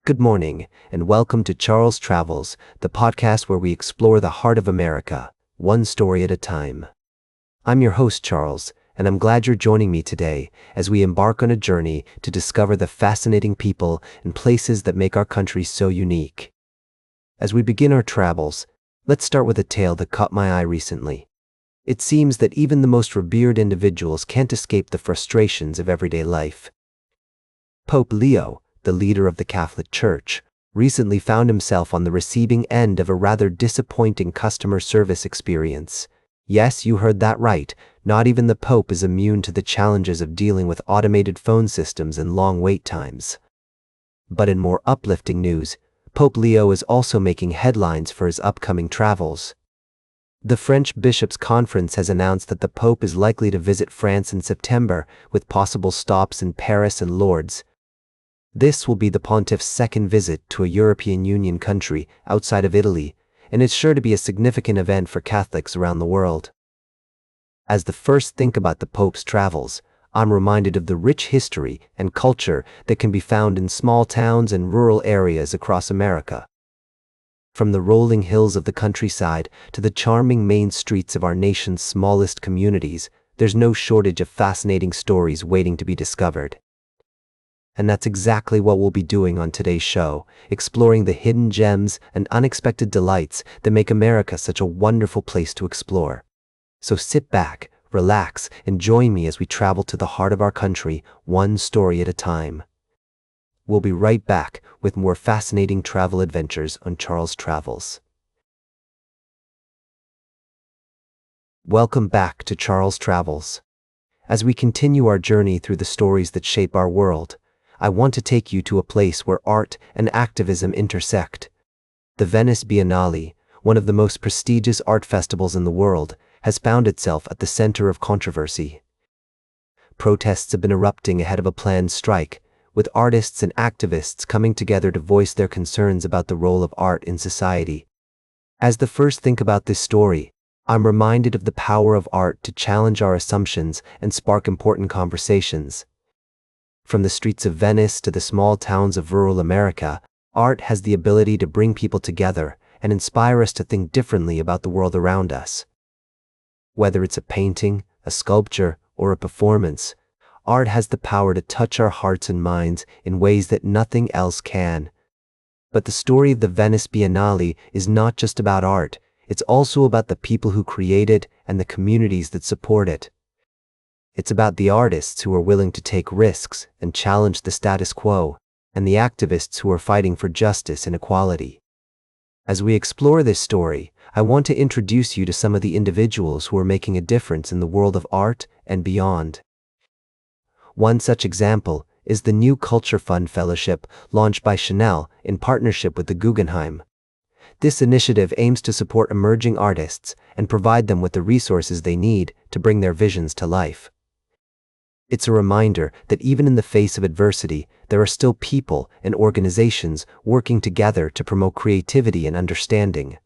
Good morning, and welcome to Charles Travels, the podcast where we explore the heart of America, one story at a time. I'm your host, Charles, and I'm glad you're joining me today as we embark on a journey to discover the fascinating people and places that make our country so unique. As we begin our travels, let's start with a tale that caught my eye recently. It seems that even the most revered individuals can't escape the frustrations of everyday life. Pope Leo, the leader of the Catholic Church, recently found himself on the receiving end of a rather disappointing customer service experience. Yes, you heard that right. Not even the Pope is immune to the challenges of dealing with automated phone systems and long wait times. But in more uplifting news, Pope Leo is also making headlines for his upcoming travels. The French Bishops' Conference has announced that the Pope is likely to visit France in September, with possible stops in Paris and Lourdes. This will be the Pontiff's second visit to a European Union country outside of Italy, and it's sure to be a significant event for Catholics around the world. As the first think about the Pope's travels, I'm reminded of the rich history and culture that can be found in small towns and rural areas across America. From the rolling hills of the countryside to the charming main streets of our nation's smallest communities, there's no shortage of fascinating stories waiting to be discovered. And that's exactly what we'll be doing on today's show, exploring the hidden gems and unexpected delights that make America such a wonderful place to explore. So sit back, relax, and join me as we travel to the heart of our country, one story at a time. We'll be right back with more fascinating travel adventures on Charles Travels. Welcome back to Charles Travels. As we continue our journey through the stories that shape our world, I want to take you to a place where art and activism intersect. The Venice Biennale, one of the most prestigious art festivals in the world, has found itself at the center of controversy. Protests have been erupting ahead of a planned strike, with artists and activists coming together to voice their concerns about the role of art in society. As the first think about this story, I'm reminded of the power of art to challenge our assumptions and spark important conversations. From the streets of Venice to the small towns of rural America, art has the ability to bring people together and inspire us to think differently about the world around us. Whether it's a painting, a sculpture, or a performance, art has the power to touch our hearts and minds in ways that nothing else can. But the story of the Venice Biennale is not just about art, it's also about the people who create it and the communities that support it. It's about the artists who are willing to take risks and challenge the status quo, and the activists who are fighting for justice and equality. As we explore this story, I want to introduce you to some of the individuals who are making a difference in the world of art and beyond. One such example is the New Culture Fund Fellowship launched by Chanel in partnership with the Guggenheim. This initiative aims to support emerging artists and provide them with the resources they need to bring their visions to life. It's a reminder that even in the face of adversity, there are still people and organizations working together to promote creativity and understanding.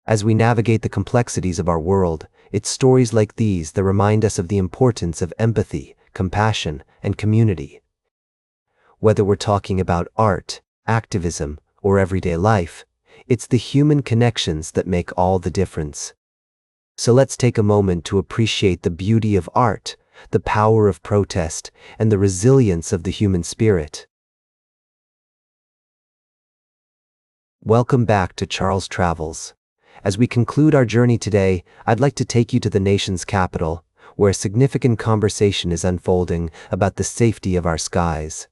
As we navigate the complexities of our world, it's stories like these that remind us of the importance of empathy, compassion, and community. Whether we're talking about art, activism, or everyday life, it's the human connections that make all the difference. So let's take a moment to appreciate the beauty of art, the power of protest, and the resilience of the human spirit. Welcome back to Charles Travels. As we conclude our journey today, I'd like to take you to the nation's capital, where a significant conversation is unfolding about the safety of our skies.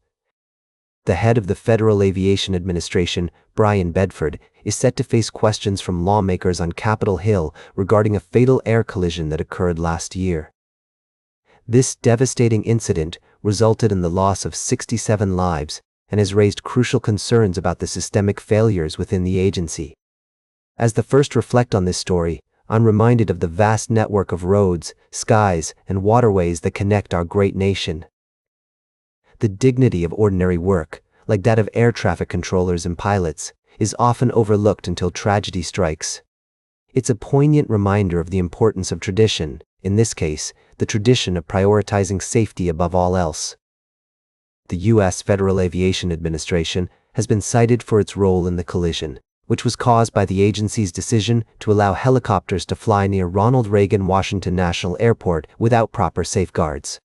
The head of the Federal Aviation Administration, Brian Bedford, is set to face questions from lawmakers on Capitol Hill regarding a fatal air collision that occurred last year. This devastating incident resulted in the loss of 67 lives and has raised crucial concerns about the systemic failures within the agency. As the first reflect on this story, I'm reminded of the vast network of roads, skies, and waterways that connect our great nation. The dignity of ordinary work, like that of air traffic controllers and pilots, is often overlooked until tragedy strikes. It's a poignant reminder of the importance of tradition, in this case, the tradition of prioritizing safety above all else. The U.S. Federal Aviation Administration has been cited for its role in the collision, which was caused by the agency's decision to allow helicopters to fly near Ronald Reagan Washington National Airport without proper safeguards.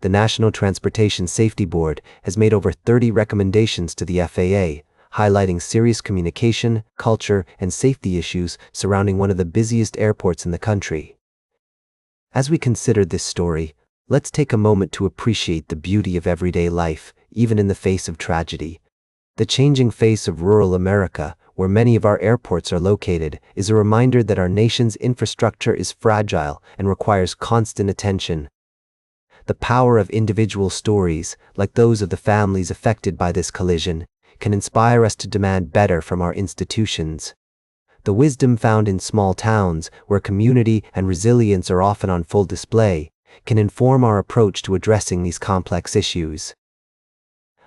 The National Transportation Safety Board has made over 30 recommendations to the FAA, highlighting serious communication, culture, and safety issues surrounding one of the busiest airports in the country. As we consider this story, let's take a moment to appreciate the beauty of everyday life, even in the face of tragedy. The changing face of rural America, where many of our airports are located, is a reminder that our nation's infrastructure is fragile and requires constant attention. The power of individual stories, like those of the families affected by this collision, can inspire us to demand better from our institutions. The wisdom found in small towns, where community and resilience are often on full display, can inform our approach to addressing these complex issues.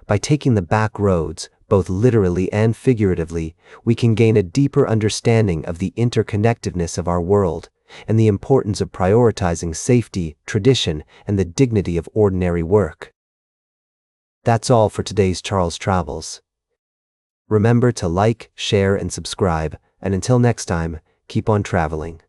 By taking the back roads, both literally and figuratively, we can gain a deeper understanding of the interconnectedness of our world and the importance of prioritizing safety, tradition, and the dignity of ordinary work. That's all for today's Charles Travels. Remember to like, share, and subscribe, and until next time, keep on traveling.